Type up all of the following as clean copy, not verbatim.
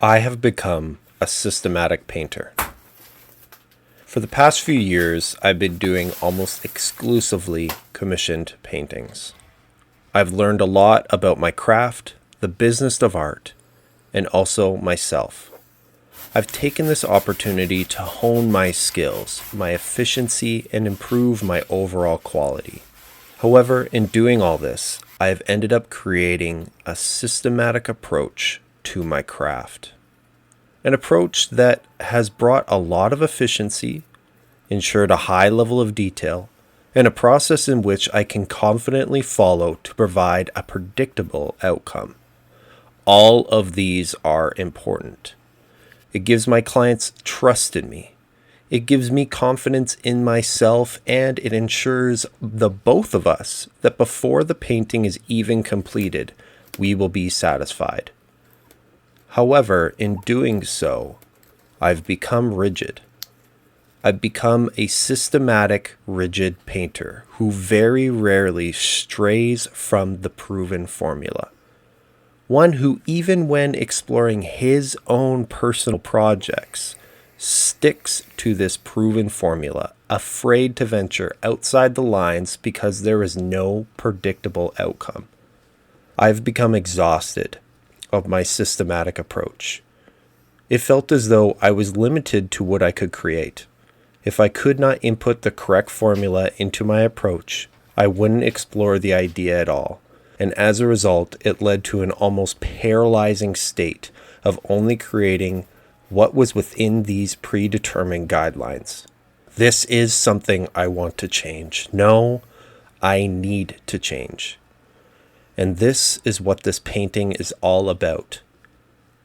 I have become a systematic painter. For the past few years, I've been doing almost exclusively commissioned paintings. I've learned a lot about my craft, the business of art, and also myself. I've taken this opportunity to hone my skills, my efficiency, and improve my overall quality. However, in doing all this, I've ended up creating a systematic approach to my craft. An approach that has brought a lot of efficiency, ensured a high level of detail, and a process in which I can confidently follow to provide a predictable outcome. All of these are important. It gives my clients trust in me. It gives me confidence in myself, and it ensures the both of us that before the painting is even completed, we will be satisfied. However, in doing so, I've become rigid. I've become a systematic, rigid painter who very rarely strays from the proven formula. One who, even when exploring his own personal projects, sticks to this proven formula, afraid to venture outside the lines because there is no predictable outcome. I've become exhausted of my systematic approach. It felt as though I was limited to what I could create. If I could not input the correct formula into my approach, I wouldn't explore the idea at all. And as a result, it led to an almost paralyzing state of only creating what was within these predetermined guidelines. This is something I want to change. No, I need to change. And this is what this painting is all about.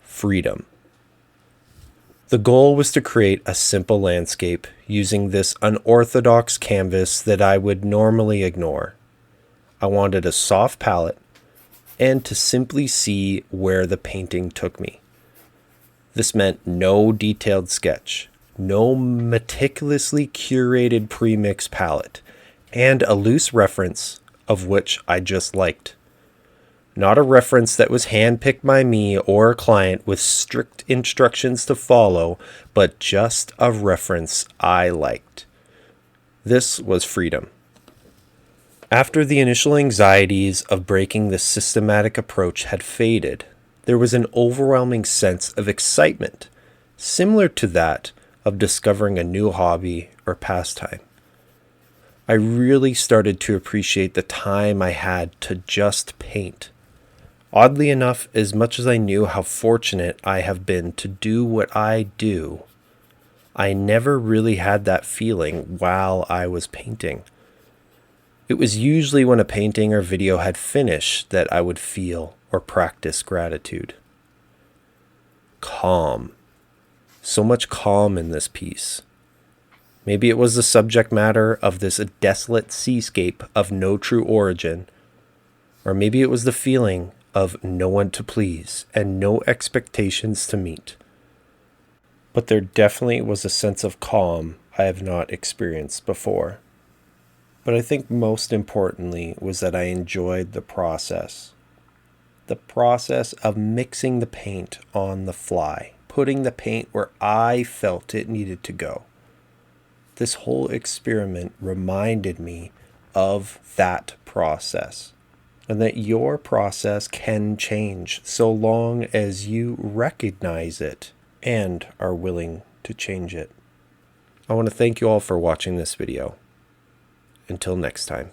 Freedom. The goal was to create a simple landscape using this unorthodox canvas that I would normally ignore. I wanted a soft palette and to simply see where the painting took me. This meant no detailed sketch, no meticulously curated pre-mix palette, and a loose reference of which I just liked. Not a reference that was handpicked by me or a client with strict instructions to follow, but just a reference I liked. This was freedom. After the initial anxieties of breaking the systematic approach had faded, there was an overwhelming sense of excitement, similar to that of discovering a new hobby or pastime. I really started to appreciate the time I had to just paint. Oddly enough, as much as I knew how fortunate I have been to do what I do, I never really had that feeling while I was painting. It was usually when a painting or video had finished that I would feel or practice gratitude. Calm. So much calm in this piece. Maybe it was the subject matter of this desolate seascape of no true origin, or maybe it was the feeling of no one to please and no expectations to meet. But there definitely was a sense of calm I have not experienced before. But I think most importantly was that I enjoyed the process. The process of mixing the paint on the fly, putting the paint where I felt it needed to go. This whole experiment reminded me of that process, and that your process can change so long as you recognize it and are willing to change it. I want to thank you all for watching this video. Until next time.